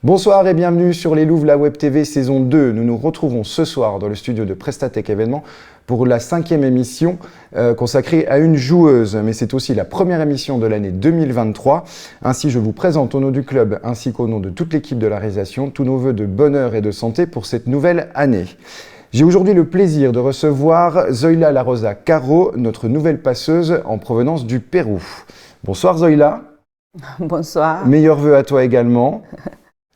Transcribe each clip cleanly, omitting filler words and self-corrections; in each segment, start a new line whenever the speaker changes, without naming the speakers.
Bonsoir et bienvenue sur les Louvres, la Web TV saison 2. Nous nous retrouvons ce soir dans le studio de Prestatech Événements pour la 5e émission consacrée à une joueuse. Mais c'est aussi la première émission de l'année 2023. Ainsi, je vous présente au nom du club ainsi qu'au nom de toute l'équipe de la réalisation tous nos vœux de bonheur et de santé pour cette nouvelle année. J'ai aujourd'hui le plaisir de recevoir Zoïla La Rosa Caro, notre nouvelle passeuse en provenance du Pérou. Bonsoir Zoïla.
Bonsoir.
Meilleurs vœux à toi également.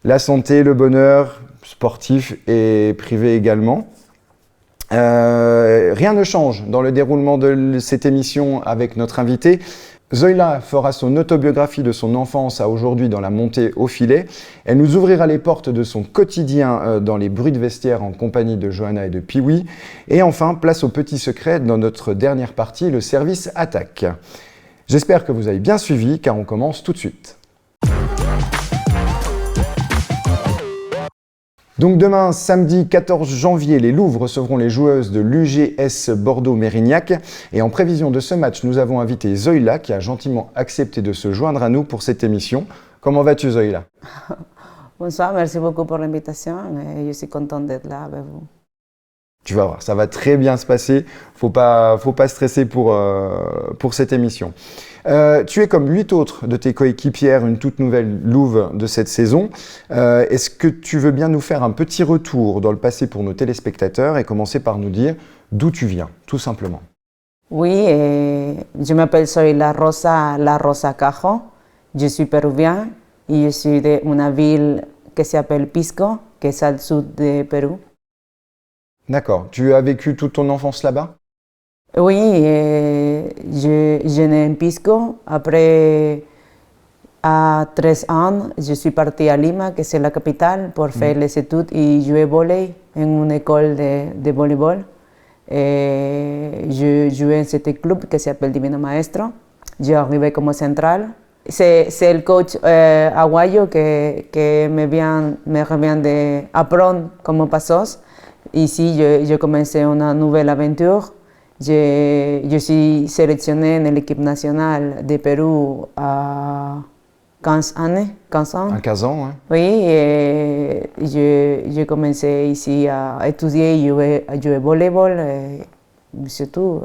La santé, le bonheur, sportif et privé également. Rien ne change dans le déroulement de cette émission avec notre invité. Zoïla fera son autobiographie de son enfance à aujourd'hui dans la montée au filet. Elle nous ouvrira les portes de son quotidien dans les bruits de vestiaire en compagnie de Johanna et de Piwi. Et enfin, place au petit secret dans notre dernière partie, le service attaque. J'espère que vous avez bien suivi car on commence tout de suite. Donc demain, samedi 14 janvier, les Louvres recevront les joueuses de l'UGS Bordeaux-Mérignac. Et en prévision de ce match, nous avons invité Zoïla qui a gentiment accepté de se joindre à nous pour cette émission. Comment vas-tu Zoïla?
Bonsoir, merci beaucoup pour l'invitation. Je suis contente d'être là avec vous.
Tu vas voir, ça va très bien se passer. Faut pas stresser pour cette émission. Tu es comme 8 autres de tes coéquipières, une toute nouvelle Louve de cette saison. Est-ce que tu veux bien nous faire un petit retour dans le passé pour nos téléspectateurs et commencer par nous dire d'où tu viens, tout simplement?
Oui, je m'appelle Zoïla La Rosa Caro. Je suis péruvien et je suis d'une ville qui s'appelle Pisco, qui est au sud du Pérou.
D'accord. Tu as vécu toute ton enfance là-bas?
Oui, je né en Pisco. Après, à 13 ans, je suis partie à Lima, qui est la capitale, pour faire les études et jouer volley en une école de volley-ball. Je jouais en ce club qui s'appelle Divino Maestro. J'ai arrivé comme central. C'est le coach Aguayo qui me revient d'apprendre comment passer. Ici, j'ai commencé une nouvelle aventure. Je suis sélectionnée dans l'équipe nationale du Pérou à 15 ans. 15 ans.
À 15 ans, oui.
Oui, et j'ai commencé ici à étudier, à jouer au volleyball, c'est tout.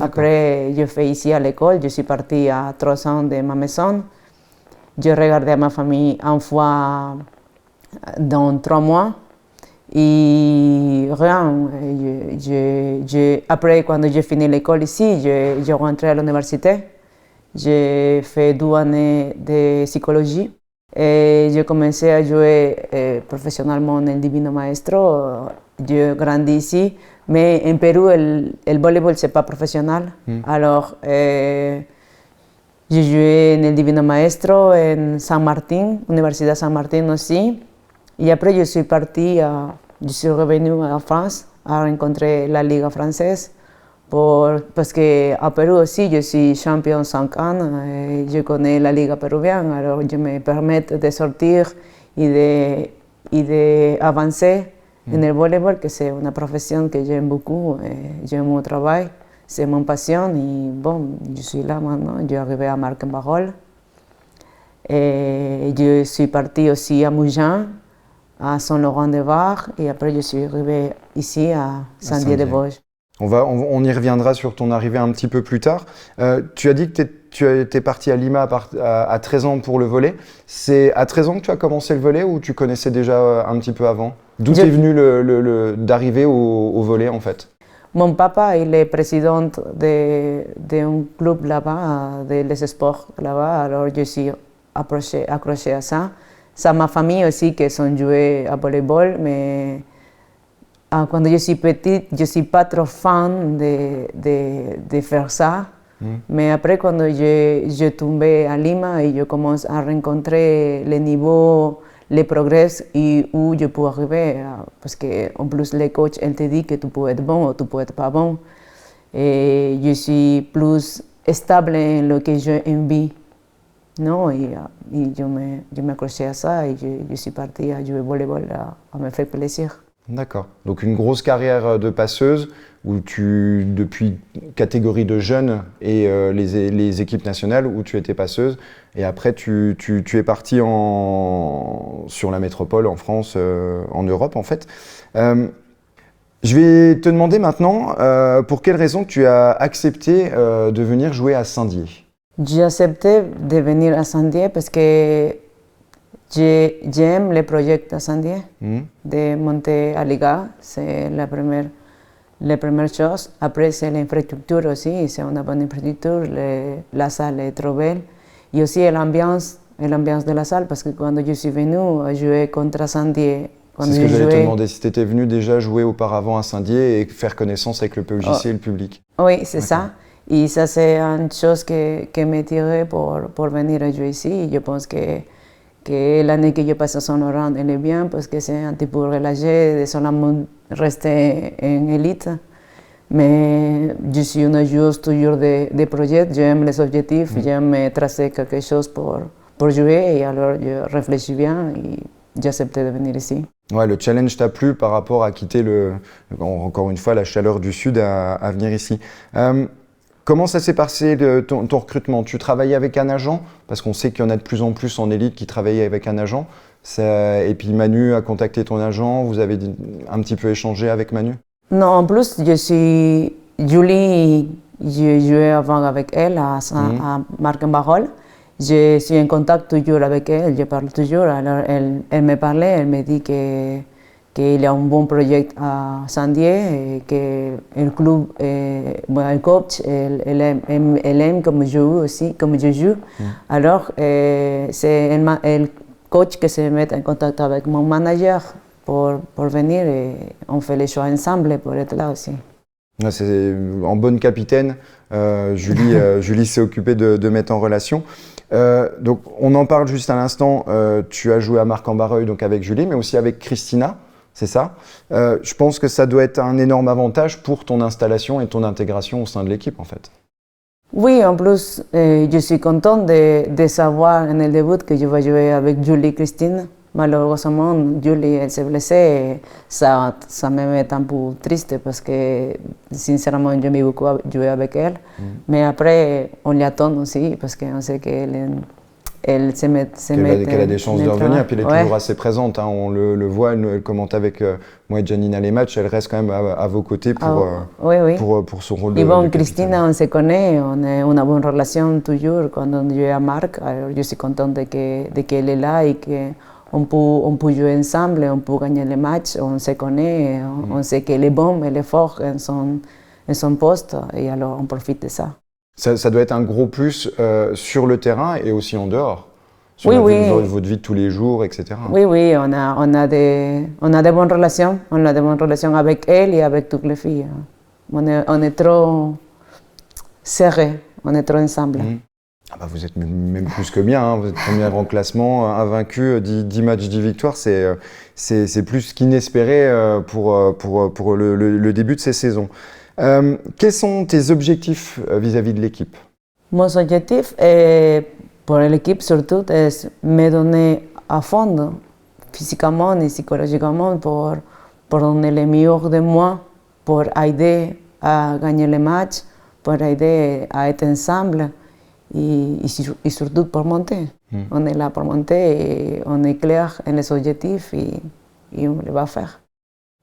Après, je fais ici à l'école, je suis partie à 3 ans de ma maison. Je regardais ma famille une fois dans 3 mois. Et rien, après, quand j'ai fini l'école ici, je rentré à l'université. J'ai fait 2 années de psychologie et j'ai commencé à jouer professionnellement en Divino Maestro. J'ai grandi ici, mais en Pérou, le volleyball, ce n'est pas professionnel. Alors, j'ai joué en Divino Maestro, en San Martín, Université San Martín aussi. Et après, je suis revenue en France à rencontrer la Ligue française parce qu'à Pérou aussi, je suis champion 5 ans et je connais la Ligue péruvienne, alors je me permets de sortir et d'avancer en le volleyball, que c'est une profession que j'aime beaucoup, j'aime mon travail, c'est mon passion et bon, je suis là maintenant, je suis arrivée à Marc-en-Barœul et je suis partie aussi à Mougins, à Saint-Laurent-de-Var et après je suis arrivée ici à Saint-Dié-des-Vosges.
On y reviendra sur ton arrivée un petit peu plus tard. Tu as dit que tu étais partie à Lima à 13 ans pour le volley. C'est à 13 ans que tu as commencé le volley ou tu connaissais déjà un petit peu avant? D'où est venu d'arriver au volley en fait?
Mon papa, il est président d'un club là-bas, des sports là-bas, alors je suis accrochée à ça. C'est ma famille aussi qui sont joués à volleyball, mais quand je suis petite, je ne suis pas trop fan de faire ça. Mais après, quand je tombé à Lima et je commence à rencontrer les niveaux, les progrès et où je peux arriver, parce qu'en plus, les coachs, ils te disent que tu peux être bon ou tu peux être pas bon. Et je suis plus stable en ce que j'ai envie. Non, et je m'accrochais à ça et je suis partie à jouer au volleyball, à me faire plaisir.
D'accord. Donc une grosse carrière de passeuse où depuis catégorie de jeunes et les équipes nationales, où tu étais passeuse. Et après, tu es partie sur la métropole, en France, en Europe, en fait. Je vais te demander maintenant, pour quelle raison tu as accepté de venir jouer à Saint-Dié?
J'ai accepté de venir à Saint-Dié parce que j'aime les projets à Saint-Dié, de monter à Liga, c'est la première chose. Après, c'est l'infrastructure aussi, c'est une bonne infrastructure, la salle est trop belle. Et aussi l'ambiance de la salle, parce que quand je suis venue jouer contre Saint-Dié,
c'est ce que j'allais te demander, si tu étais venu déjà jouer auparavant à Saint-Dié et faire connaissance avec le PEJC et le public.
Oui, c'est ça. Et ça, c'est une chose qui me tirait pour venir à jouer ici. Je pense que l'année que je passe à Saint-Laurent, elle est bien parce que c'est un petit peu relâché de seulement rester en élite. Mais je suis une joueuse toujours de projets, j'aime les objectifs, j'aime tracer quelque chose pour jouer et alors je réfléchis bien et j'ai accepté de venir ici.
Ouais, le challenge t'a plu par rapport à quitter encore une fois la chaleur du Sud à venir ici. Comment ça s'est passé ton recrutement? Tu travaillais avec un agent? Parce qu'on sait qu'il y en a de plus en plus en élite qui travaillent avec un agent. Et puis Manu a contacté ton agent, vous avez un petit peu échangé avec Manu?
Non, en plus, je suis Julie, j'ai joué avant avec elle à Marc-en-Barœul. Je suis en contact toujours avec elle, je parle toujours. Alors elle me parlait, elle me dit qu'il y a un bon projet à Saint-Dié et que le club, le coach, elle aime comme je joue aussi, comme je joue. Alors c'est le coach qui se met en contact avec mon manager pour venir et on fait les choix ensemble pour être là aussi.
C'est en bonne capitaine, Julie s'est occupée de mettre en relation. Donc on en parle juste à l'instant, tu as joué à Marc-en-Barœul donc avec Julie, mais aussi avec Christina, c'est ça? Je pense que ça doit être un énorme avantage pour ton installation et ton intégration au sein de l'équipe en fait.
Oui, en plus, je suis contente de savoir en el début que je vais jouer avec Julie et Christine. Malheureusement, Julie, elle s'est blessée et ça me met un peu triste parce que, sincèrement, j'aimais beaucoup jouer avec elle. Mais après, on l'attend aussi parce qu'on sait qu'elle se met...
Qu'elle a des chances de revenir, puis elle est toujours assez présente. Hein, on le voit, elle commente avec moi et Janina les matchs, elle reste quand même à vos côtés pour son rôle de
bon, Christina, on se connaît, on a une bonne relation toujours quand on joue à Marc. Alors, je suis contente de qu'elle est là et qu'on peut jouer ensemble, on peut gagner les matchs, on se connaît, on sait qu'elle est bonne, elle est forte en son poste et alors on profite de ça.
Ça doit être un gros plus sur le terrain et aussi en dehors, sur votre vie de tous les jours, etc.
Oui, on a des bonnes relations, avec elle et avec toutes les filles. On est trop serrés, on est trop ensemble.
Ah bah vous êtes même plus que bien, hein. Vous êtes premier en classement, invaincu, 10 matchs, 10 victoires, c'est plus qu'inespéré pour le début de ces saisons. Quels sont tes objectifs vis-à-vis de l'équipe?
Mon objectif pour l'équipe surtout est me donner à fond, physiquement et psychologiquement, pour donner le meilleur de moi, pour aider à gagner les matchs, pour aider à être ensemble et surtout pour monter. On est là pour monter et on est clair en les objectifs et on les va faire.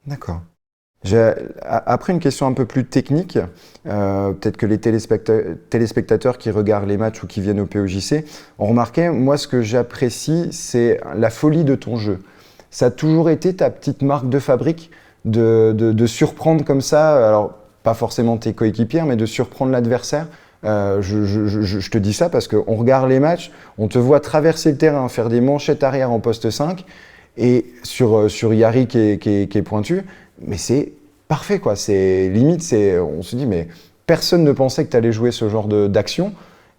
D'accord. Après une question un peu plus technique, peut-être que les téléspectateurs qui regardent les matchs ou qui viennent au PEJC ont remarqué, moi ce que j'apprécie c'est la folie de ton jeu. Ça a toujours été ta petite marque de fabrique de surprendre comme ça, alors pas forcément tes coéquipières, mais de surprendre l'adversaire. Je te dis ça parce qu'on regarde les matchs, on te voit traverser le terrain, faire des manchettes arrière en poste 5 et sur Yari qui est pointu, mais c'est parfait quoi, c'est limite, on se dit mais personne ne pensait que tu allais jouer ce genre d'action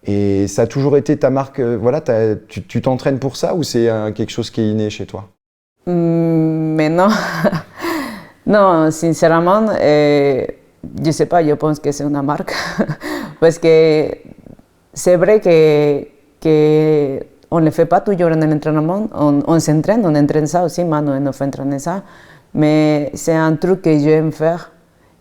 et ça a toujours été ta marque, voilà, tu t'entraînes pour ça ou c'est quelque chose qui est inné chez toi?
Mais non, non, sincèrement, je sais pas, je pense que c'est une marque parce que c'est vrai qu'on ne le fait pas toujours en l'entraînement, on s'entraîne, on entraîne ça aussi, Manu nous fait entraîner ça, mais c'est un truc que j'aime faire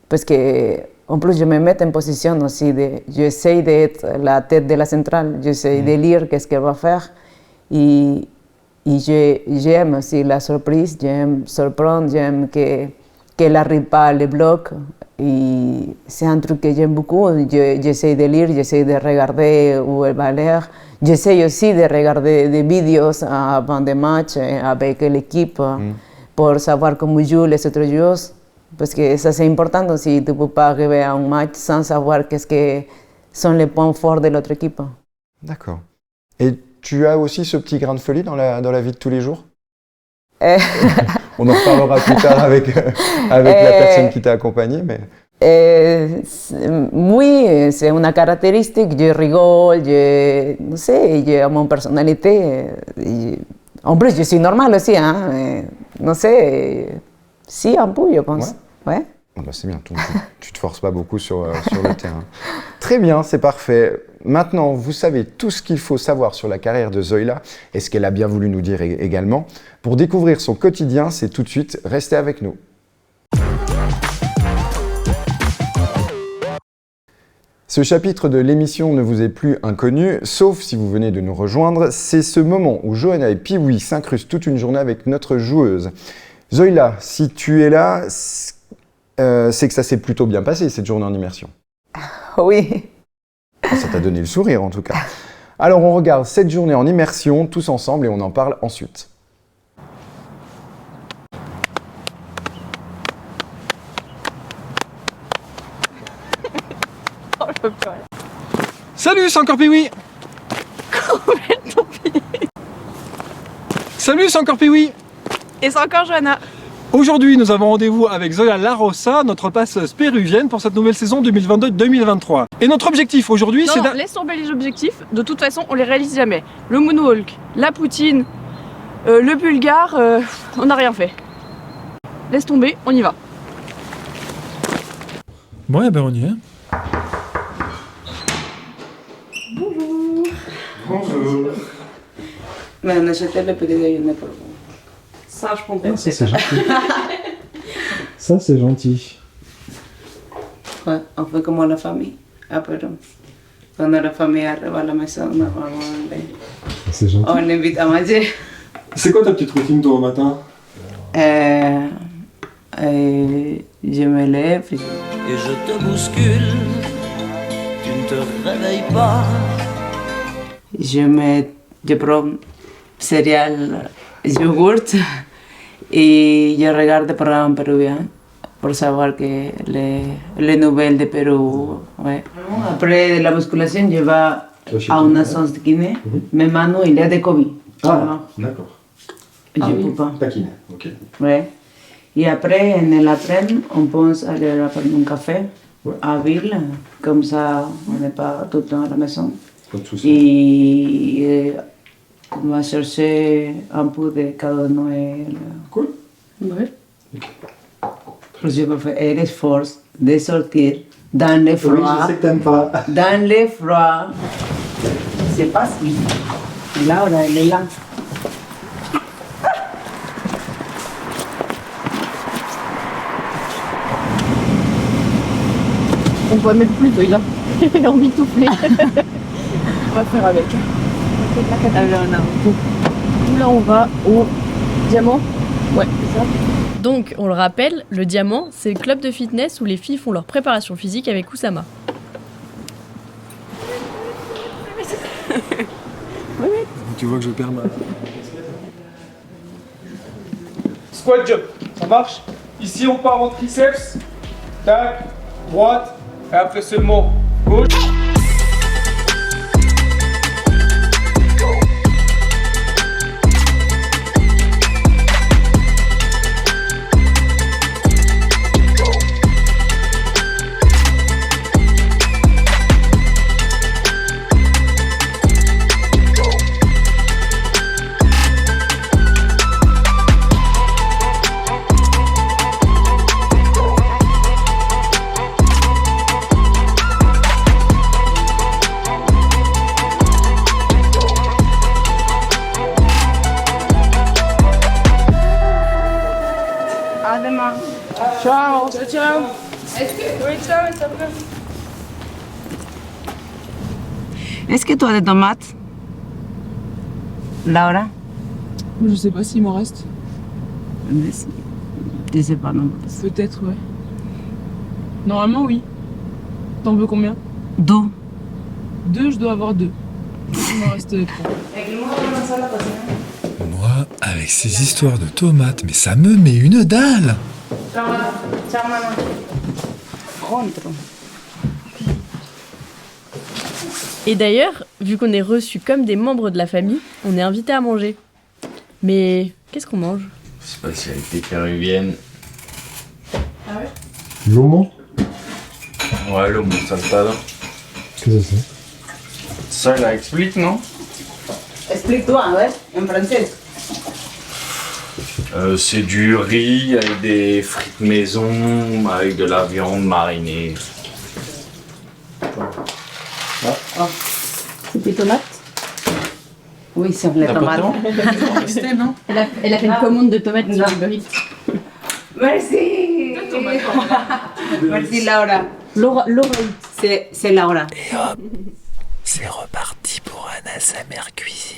Parce que, en plus, je me mets en position aussi. J'essaie d'être la tête de la centrale. J'essaie de lire qu'est-ce qu'elle va faire. Et j'aime aussi la surprise. J'aime surprendre. J'aime qu'elle n'arrive pas à les blocs. Et c'est un truc que j'aime beaucoup. J'essaie de lire, j'essaie de regarder où elle va aller. J'essaie aussi de regarder des vidéos avant des matchs avec l'équipe pour savoir comment jouent les autres joueurs. Parce que ça c'est important aussi, tu ne peux pas arriver à un match sans savoir qu'est-ce que sont les points forts de l'autre équipe.
D'accord. Et tu as aussi ce petit grain de folie dans la vie de tous les jours? On en reparlera plus tard avec la personne qui t'a accompagné. Mais...
oui, c'est une caractéristique, je rigole, non sais, j'ai mon personnalité. En plus, je suis normale aussi, hein, non sais, si un peu, je pense. Ouais.
Oh bah c'est bien, tu te forces pas beaucoup sur le terrain. Très bien, c'est parfait. Maintenant, vous savez tout ce qu'il faut savoir sur la carrière de Zoila et ce qu'elle a bien voulu nous dire également. Pour découvrir son quotidien, c'est tout de suite, restez avec nous. Ce chapitre de l'émission ne vous est plus inconnu, sauf si vous venez de nous rejoindre. C'est ce moment où Johanna et Pee-Wee s'incrustent toute une journée avec notre joueuse. Zoila, si tu es là, c'est que ça s'est plutôt bien passé cette journée en immersion.
Oui.
Ça t'a donné le sourire en tout cas. Alors on regarde cette journée en immersion tous ensemble et on en parle ensuite.
Salut, c'est encore Pee-Wee. Salut, c'est encore Pee-Wee.
Et c'est encore Johanna.
Aujourd'hui, nous avons rendez-vous avec Zoila Larossa, notre passeuse péruvienne pour cette nouvelle saison 2022-2023. Et notre objectif aujourd'hui, c'est...
Non, laisse tomber les objectifs. De toute façon, on les réalise jamais. Le moonwalk, la poutine, le bulgare, on n'a rien fait. Laisse tomber, on y va.
Bon, et ben on y est.
Bonjour.
Mais on achetait le petit déjeuner pour vous.
Ça, je prends pas.
Ça, c'est gentil. Ça, c'est gentil.
Ouais, on fait comme la famille. Après, quand la famille arrive à la maison, normalement,
C'est gentil.
on l'invite à manger.
C'est quoi ta petite routine toi au matin?
Je me lève.
Et je te bouscule, tu ne te réveilles pas.
Je prends céréales, yogourt et je regarde le programme péruvien pour savoir que les nouvelles de Pérou. Ouais. Après la musculation, je vais à une séance de kiné, mais maintenant il y a des Covid.
Ah, d'accord.
Je ne peux pas.
Pas kiné, ok.
Ouais. Et après, en l'après-midi, on pense aller prendre un café à ville, comme ça on n'est pas tout le temps à la maison.
Pas de soucis.
Et on va chercher un peu de cadeau de Noël.
Cool.
Ouais. Je préfère l'esforce de sortir dans le froid.
Oui, je sais que t'aimes pas.
Dans le froid. C'est pas si. Laura, elle est là.
On va mettre plus de là. Il a envie de souffler. On va faire avec.
Alors, non.
Nous, là, on va au diamant. Ouais, c'est ça.
Donc, on le rappelle, le Diamant, c'est le club de fitness où les filles font leur préparation physique avec Oussama.
Tu vois que je perds ma... Squat jump, ça marche? Ici on part en triceps, tac, droite, et après seulement gauche.
Est-ce que tu as des tomates, Laura?
Je sais pas s'il m'en reste.
Je sais pas non.
Peut-être, ouais. Normalement, oui. T'en veux combien?
2.
2, je dois avoir 2. Il m'en reste 3.
Moi, avec ces histoires de tomates, mais ça me met une dalle.
Et d'ailleurs, vu qu'on est reçus comme des membres de la famille, on est invités à manger. Mais qu'est-ce qu'on mange?
Spécialité péruvienne.
Lomo?
Ouais, le mousse saltado.
Qu'est-ce que c'est?
Ça, la explique, non?
Explique-toi, ouais, en français.
C'est du riz avec des frites maison, avec de la viande marinée.
C'est des tomates? Oui, c'est les tomates.
Elle a fait une commande de tomates sur Uber Eats.
Merci. Merci Laura. Laura. C'est Laura.
Et hop, c'est reparti pour un ASMR cuisine.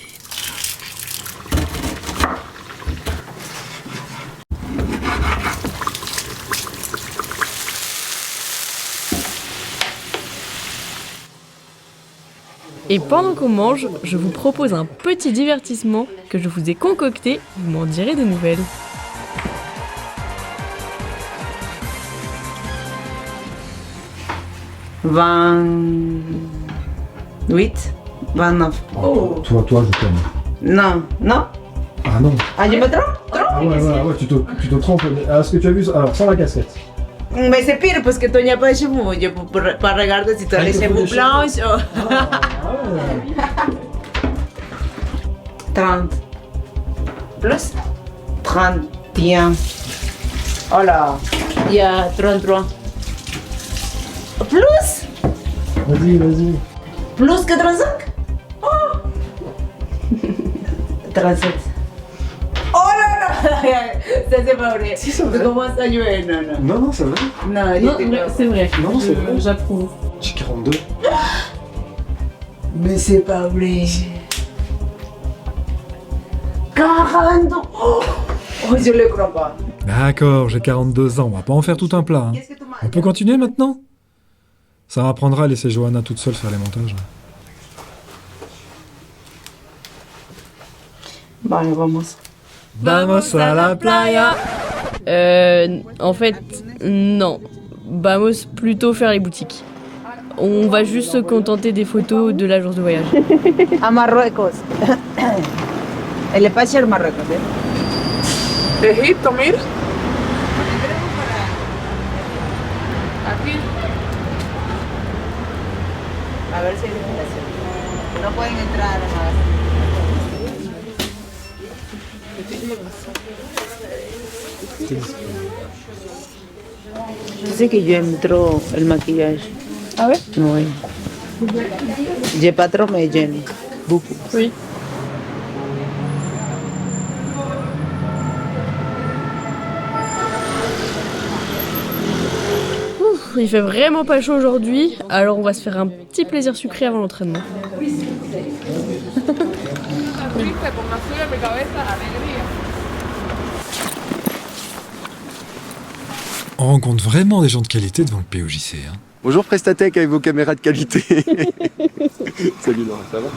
Et pendant qu'on mange, je vous propose un petit divertissement que je vous ai concocté, vous m'en direz des nouvelles.
Huit, 29.
Oh. Toi, je t'aime.
Non, non.
Ah non.
Ah, je me trompe?
Ah ouais, tu te trompes. Alors, ce que tu as vu, alors sans la casquette.
Mais c'est pire parce que tu n'as pas de cheveux. Je peux pas regarder si tu as les cheveux blancs ou... 30. Plus 31. Oh là, il y a 33. Plus?
Vas-y.
Plus que 35? Oh 37. Oh là là. Ça c'est pas vrai. Tu commences à jouer, non.
Non, c'est vrai.
Non,
C'est vrai.
Non, c'est vrai.
J'approuve.
J'ai 42.
Mais c'est pas vrai. 42. Oh, je le crois pas.
D'accord, j'ai 42 ans, on va pas en faire tout un plat. Hein.
Qu'est-ce que tu m'as
On peut continuer maintenant? Ça m'apprendra à laisser Johanna toute seule faire les montages.
Vale, vamos.
Vamos a la playa.
En fait, non. Vamos plutôt faire les boutiques. On va juste se contenter des photos de l'agence de voyage.
A Marruecos. Elle est pas chère Marruecos, ¿eh?
Egipto, mira. Aquí.
A ver si hay ventilación. No pueden entrar más. Tu sais que yo entro el maquillaje.
Ah ouais?
Oui. J'ai pas trop, mais j'aime beaucoup.
Oui.
Il fait vraiment pas chaud aujourd'hui, alors on va se faire un petit plaisir sucré avant l'entraînement.
On rencontre vraiment des gens de qualité devant le POJC. Hein.
Bonjour Prestatec avec vos caméras de qualité. Salut Laura, ça va?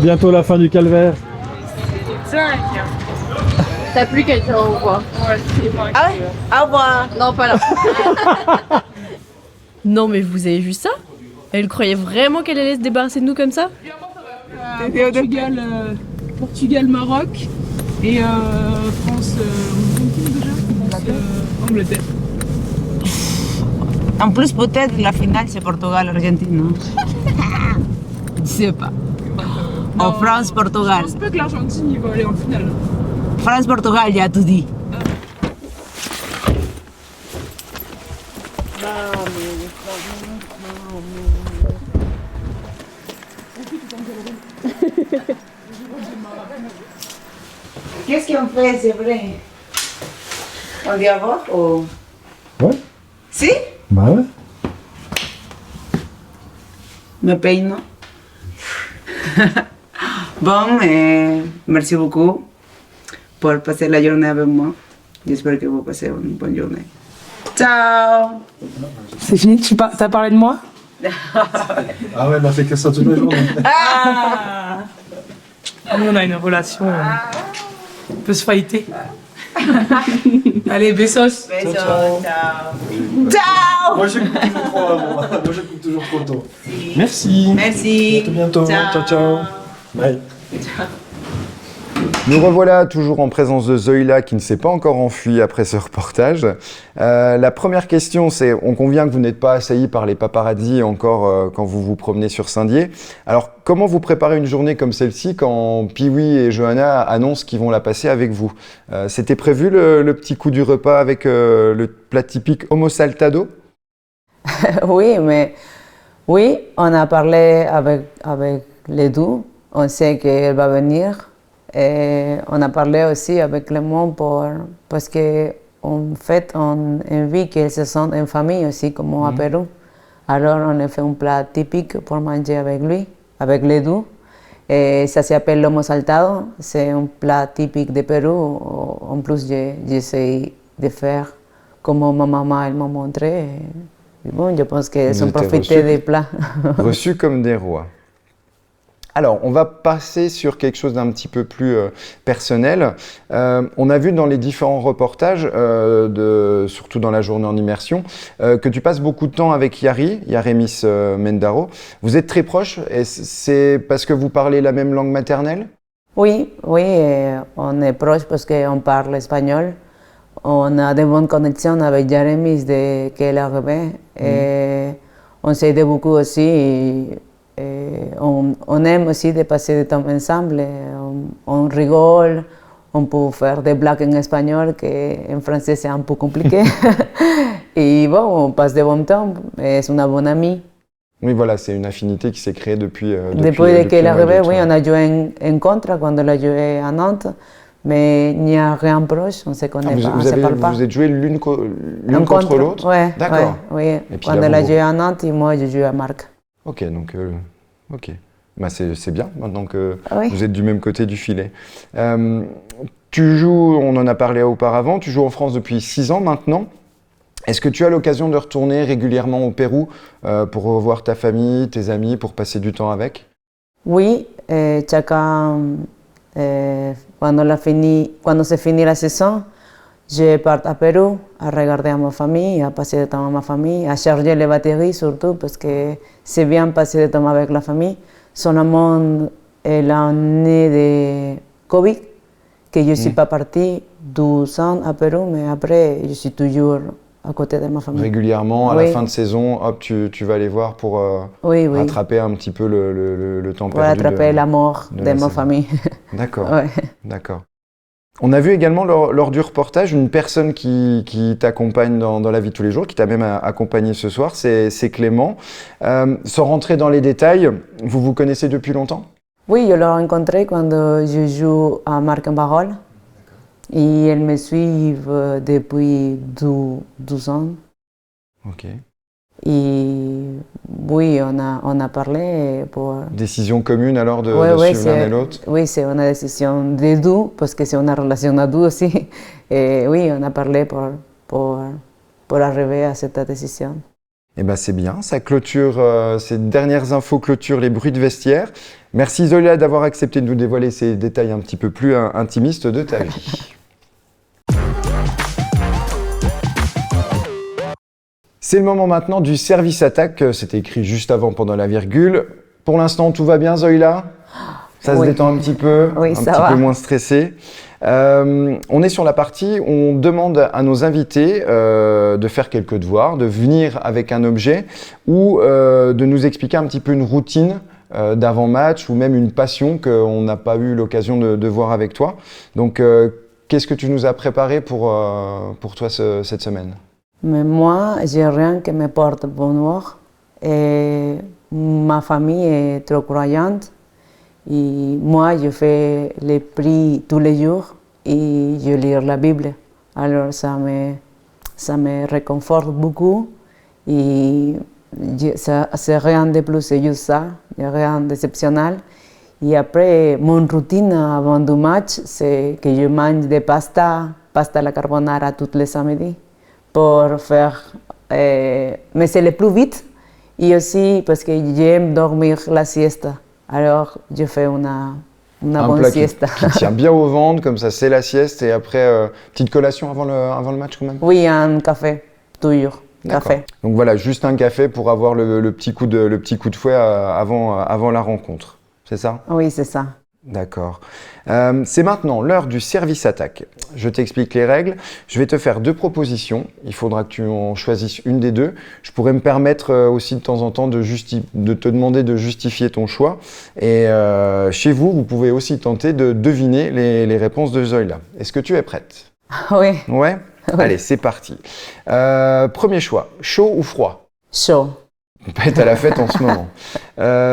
bientôt la fin du calvaire.
T'as plus quelqu'un ou quoi?
Ah ouais? Au revoir.
Non, pas là. Non, mais vous avez vu ça? Elle croyait vraiment qu'elle allait se débarrasser de nous comme ça?
Portugal, Maroc et France, Angleterre.
En plus, peut-être la finale, c'est Portugal-Argentine, non? Je sais pas. Ou France-Portugal.
Je pense pas que l'Argentine va aller en finale.
France-Portugal, j'ai tout dit. Qu'est-ce qu'on fait, c'est vrai? On dit au revoir ou...
Ouais.
Si?
Bah ouais.
Me paye, non? Bon, merci beaucoup pour passer la journée avec moi. J'espère que vous passez une bonne journée. Ciao!
C'est fini, t'as parlé de moi?
Ah ouais, elle m'a fait que ça toute la journée.
Nous, on a une relation. On peut se fighter. Allez, besos.
Besos, ciao!
Moi, j'écoute toujours trop avant. Moi, j'écoute toujours trop tôt. Merci.
Merci.
À bientôt. Ciao, ciao. Bye.
Nous revoilà toujours en présence de Zoïla qui ne s'est pas encore enfuie après ce reportage. La première question, c'est, on convient que vous n'êtes pas assailli par les paparazzis encore quand vous vous promenez sur Saint-Dié. Alors, comment vous préparez une journée comme celle-ci quand Piwi et Johanna annoncent qu'ils vont la passer avec vous? C'était prévu le petit coup du repas avec le plat typique homo saltado?
Oui, mais oui, on a parlé avec les deux. On sait qu'elle va venir. Et on a parlé aussi avec Clément parce qu'en fait, on a envie qu'elle se sente en famille aussi, comme à Pérou. Alors, on a fait un plat typique pour manger avec lui, avec les deux. Et ça s'appelle lomo saltado. C'est un plat typique de Pérou. En plus, j'essaie de faire comme ma maman elle m'a montré. Et bon, je pense qu'ils ont profité des plats.
Reçus comme des rois. Alors, on va passer sur quelque chose d'un petit peu plus personnel. On a vu dans les différents reportages, surtout dans la journée en immersion, que tu passes beaucoup de temps avec Yaremis Mendaro. Vous êtes très proches et c'est parce que vous parlez la même langue maternelle?
Oui, on est proches parce qu'on parle espagnol. On a de bonnes connexions avec Yaremis dès qu'elle est arrivée. Et on s'aide beaucoup aussi. On aime aussi de passer du temps ensemble, on rigole, on peut faire des blagues en espagnol qu'en français c'est un peu compliqué. Et bon, on passe de bon temps, c'est une bonne amie.
Oui, voilà, c'est une affinité qui s'est créée depuis
qu'elle est arrivée, oui, on a joué en contre quand elle a joué à Nantes, mais il n'y a rien proche, on ne se connaît pas, on ne se parle pas.
Vous êtes joués l'une contre l'autre?
Oui,
d'accord.
Oui. Quand elle a joué à Nantes et moi je joue à Marc.
Ok, donc bah, c'est bien maintenant que
oui.
Vous êtes du même côté du filet. Tu joues, on en a parlé auparavant, tu joues en France depuis 6 ans maintenant. Est-ce que tu as l'occasion de retourner régulièrement au Pérou pour revoir ta famille, tes amis, pour passer du temps avec?
Oui, chacun, quand se finit la saison, je pars à Pérou à regarder à ma famille, à passer du temps avec ma famille, à charger les batteries surtout parce que c'est bien passer du temps avec la famille. Seulement l'année de Covid, que je ne suis pas partie 12 ans à Pérou, mais après je suis toujours à côté de ma famille.
Régulièrement, à la fin de saison, hop, tu vas aller voir pour rattraper un petit peu le temps perdu.
Pour rattraper la mort de ma famille.
D'accord, d'accord. On a vu également lors du reportage une personne qui t'accompagne dans la vie de tous les jours, qui t'a même accompagné ce soir, c'est Clément. Sans rentrer dans les détails, vous vous connaissez depuis longtemps? Oui,
je l'ai rencontré quand je joue à Marc en Barol. Et elle me suit depuis 12 ans.
Ok.
Et oui, on a parlé pour...
Décision commune alors de suivre l'un et l'autre? Oui, c'est une décision des deux, parce que c'est une relation à deux aussi. Et oui, on a parlé pour arriver à cette décision. Eh ben c'est bien, ça clôture, ces dernières infos clôturent les bruits de vestiaire. Merci Zoila d'avoir accepté de nous dévoiler ces détails un petit peu plus intimistes de ta vie. C'est le moment maintenant du service attaque, c'était écrit juste avant pendant la virgule. Pour l'instant, tout va bien Zoila? Ça se détend un petit peu,
Oui,
un
ça
petit
va.
peu moins stressé. On est sur la partie où on demande à nos invités de faire quelques devoirs, de venir avec un objet ou de nous expliquer un petit peu une routine d'avant-match ou même une passion qu'on n'a pas eu l'occasion de voir avec toi. Donc, qu'est-ce que tu nous as préparé pour toi cette semaine?
Mais moi, j'ai rien qui me porte bonheur. Et ma famille est trop croyante. Et moi, je fais les prières tous les jours et je lis la Bible. Alors, ça me réconforte beaucoup. Et c'est rien de plus, c'est juste ça. Il n'y a rien d'exceptionnel. Et après, mon routine avant du match, c'est que je mange des pasta à la carbonara tous les samedis pour faire. Mais c'est le plus vite. Et aussi parce que j'aime dormir la siesta. Alors, je fais une
Un
bonne
plat
siesta.
qui tient bien au ventre, comme ça c'est la sieste et après, petite collation avant le match quand même?
Oui, un café, toujours.
D'accord.
Café.
Donc voilà, juste un café pour avoir le petit coup de fouet avant la rencontre. C'est ça?
Oui, c'est ça.
D'accord. C'est maintenant l'heure du service attaque. Je t'explique les règles. Je vais te faire deux propositions. Il faudra que tu en choisisses une des deux. Je pourrais me permettre aussi de temps en temps de te demander de justifier ton choix. Et chez vous, vous pouvez aussi tenter de deviner les réponses de Zoila. Est-ce que tu es prête?
Oui,
Ouais? Allez, c'est parti. Premier choix, chaud ou froid?
chaud.
On peut être à la fête en ce moment.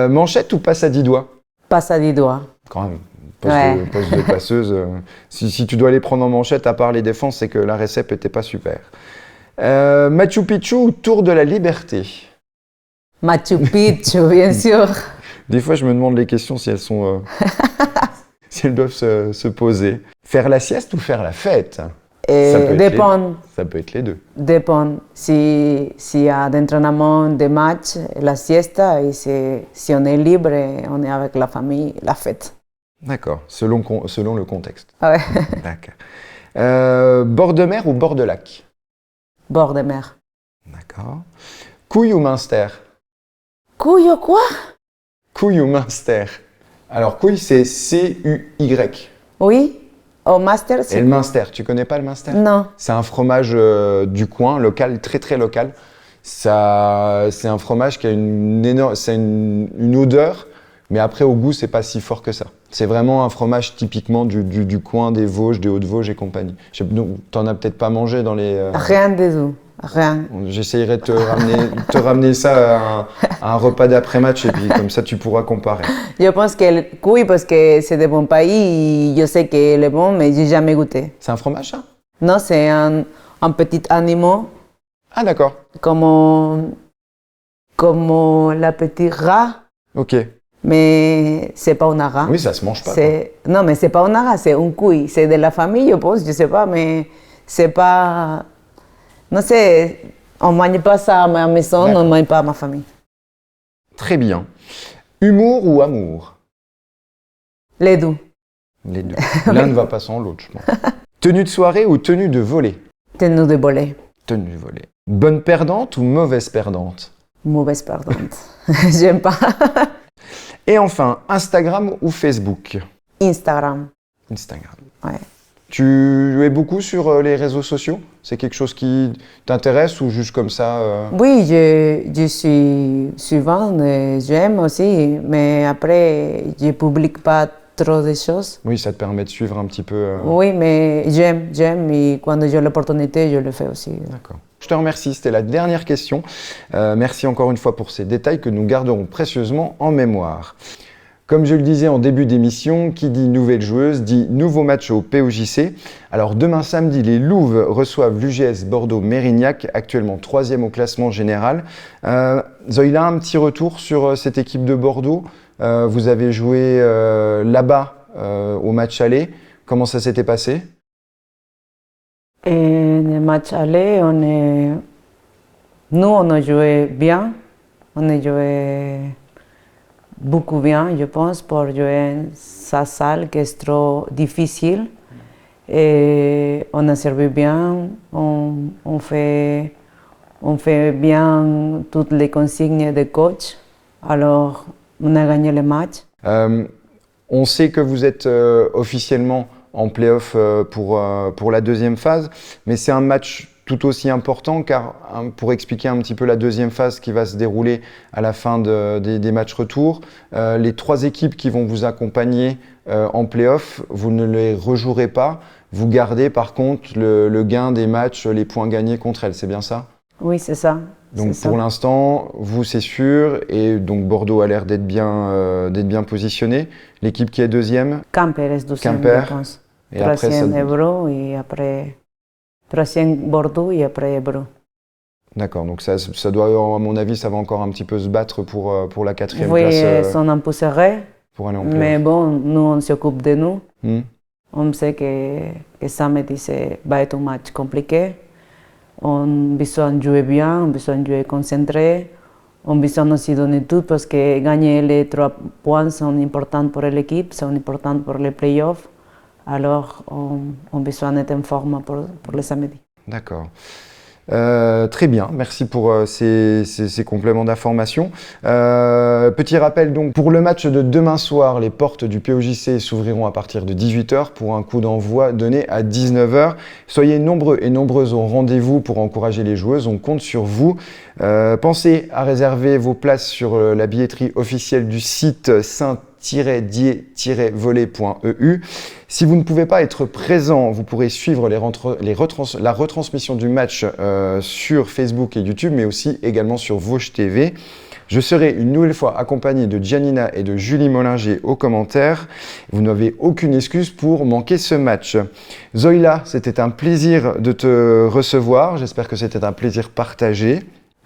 Manchette ou passe à 10 doigts?
Passe à 10 doigts.
Quand même.
Ouais.
Poste de passeuse. Si tu dois les prendre en manchette, à part les défenses, c'est que la récep n'était pas super. Machu Picchu ou Tour de la Liberté?
Machu Picchu, bien sûr.
Des fois, je me demande les questions si elles sont, si elles doivent se poser. Faire la sieste ou faire la fête?
Et
Ça peut être
dépend.
Ça peut être les deux.
Dépend. S'il y a d'entraînement, des matchs, la siesta, et si on est libre, on est avec la famille, la fête.
D'accord, selon le contexte.
Ah ouais.
D'accord. Bord de mer ou bord de lac?
Bord de mer.
D'accord. Couille ou Munster?
Couille ou quoi?
Couille ou Munster? Alors, couille, c'est C-U-Y.
Oui. Au master,
Et
c'est...
le Munster, tu connais pas le Munster?
Non.
C'est un fromage du coin, local, très très local. C'est un fromage qui a une odeur, mais après au goût, c'est pas si fort que ça. C'est vraiment un fromage typiquement du coin des Vosges, des Hauts-de-Vosges et compagnie. T'en as peut-être pas mangé dans les...
Rien du tout. Rien.
J'essayerai de te ramener ça à un repas d'après-match et puis comme ça tu pourras comparer.
Je pense que le couille, parce que c'est de bon pays, je sais qu'il est bon, mais j'ai jamais goûté.
C'est un fromage ça?
Non, c'est un petit animal,
Ah d'accord.
comme la petite rat,
Ok.
mais c'est pas un rat.
Oui, ça se mange pas. quoi.
Non, mais c'est pas un rat, c'est un couille. C'est de la famille, je pense, je sais pas, mais c'est pas... Non sais, on mange pas ça à ma maison,
D'accord.
on ne mange pas à ma famille.
Très bien. Humour ou amour?
Les deux.
Les deux. L'un ne va pas sans l'autre, je pense. Tenue de soirée ou tenue de volée?
Tenue de voler.
Tenue de volée. Bonne perdante ou mauvaise perdante?
Mauvaise perdante. J'aime pas.
Et enfin, Instagram ou Facebook?
Instagram.
Instagram.
Ouais.
Tu es beaucoup sur les réseaux sociaux? C'est quelque chose qui t'intéresse ou juste comme ça
Oui, je suis suivante, j'aime aussi, mais après, je ne publie pas trop de choses.
Oui, ça te permet de suivre un petit peu.
Oui, mais j'aime, et quand j'ai l'opportunité, je le fais aussi.
D'accord. Je te remercie, c'était la dernière question. Merci encore une fois pour ces détails que nous garderons précieusement en mémoire. Comme je le disais en début d'émission, qui dit nouvelle joueuse dit nouveau match au POJC. Alors demain samedi, les Louves reçoivent l'UGS Bordeaux-Mérignac, actuellement 3e au classement général. Zoila, un petit retour sur cette équipe de Bordeaux. Vous avez joué là-bas au match aller. Comment ça s'était passé?
Et le match aller, Nous, on a joué bien. On a joué beaucoup bien, je pense, pour jouer dans sa salle qui est trop difficile. Et on a servi bien. On fait bien toutes les consignes de coach. Alors, on a gagné le match.
On sait que vous êtes officiellement en play-off pour la deuxième phase, mais c'est un match tout aussi important car pour expliquer un petit peu la deuxième phase qui va se dérouler à la fin des matchs retour, les 3 équipes qui vont vous accompagner en play-off, vous ne les rejouerez pas, vous gardez par contre le gain des matchs, les points gagnés contre elles, c'est bien ça?
Oui, c'est ça.
Donc pour l'instant, vous c'est sûr, et donc Bordeaux a l'air d'être bien positionné. L'équipe qui est deuxième?
Quimper est deuxième,
Quimper.
je pense.
Et après,
Troisième Ebro et après troisième Bordeaux et après Ebro.
D'accord, donc ça doit, à mon avis, ça va encore un petit peu se battre pour la 4e
Oui,
place
sont un peu serrés,
pour aller en play-off.
mais bon, nous on s'occupe de nous.
Hmm.
On sait que samedi va être un match compliqué. On a besoin de jouer bien, on a besoin de jouer concentré. On a besoin aussi de donner tout parce que gagner les 3 points sont importants pour l'équipe, sont importants pour les playoffs. Alors, on a besoin d'être en forme pour le samedi.
D'accord. Très bien, merci pour ces compléments d'information. Petit rappel donc, pour le match de demain soir, les portes du POJC s'ouvriront à partir de 18h pour un coup d'envoi donné à 19h. Soyez nombreux et nombreuses au rendez-vous pour encourager les joueuses, on compte sur vous. Pensez à réserver vos places sur la billetterie officielle du site saint-dié-volley.eu. Si vous ne pouvez pas être présent, vous pourrez suivre la retransmission du match sur Facebook et YouTube, mais aussi également sur Vosges TV. Je serai une nouvelle fois accompagné de Giannina et de Julie Mollinger aux commentaires. Vous n'avez aucune excuse pour manquer ce match. Zoïla, c'était un plaisir de te recevoir. J'espère que c'était un plaisir partagé.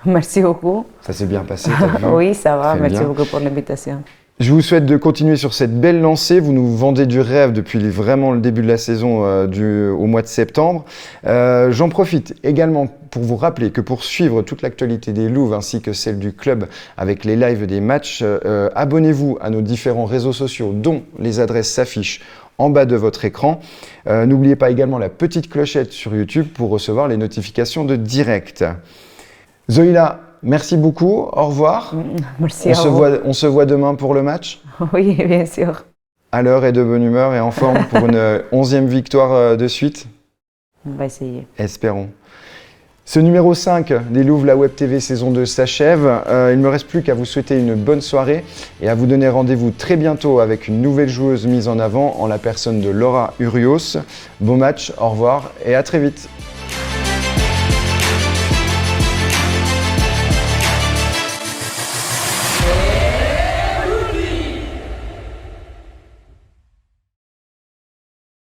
Merci beaucoup.
Ça s'est bien passé, t'as vu?
Oui, ça va.
Très
Merci
bien.
beaucoup pour l'invitation.
Je vous souhaite de continuer sur cette belle lancée. Vous nous vendez du rêve depuis vraiment le début de la saison au mois de septembre. J'en profite également pour vous rappeler que pour suivre toute l'actualité des Louves ainsi que celle du club avec les lives des matchs, abonnez-vous à nos différents réseaux sociaux dont les adresses s'affichent en bas de votre écran. N'oubliez pas également la petite clochette sur YouTube pour recevoir les notifications de direct. Zoïla, merci beaucoup, au revoir.
Merci
On se voit demain pour le match.
Oui, bien sûr.
À l'heure et de bonne humeur et en forme pour une 11e victoire de suite.
On va essayer.
Espérons. Ce numéro 5 des Louves, la Web TV saison 2 s'achève. Il ne me reste plus qu'à vous souhaiter une bonne soirée et à vous donner rendez-vous très bientôt avec une nouvelle joueuse mise en avant en la personne de Laura Urios. Bon match, au revoir et à très vite.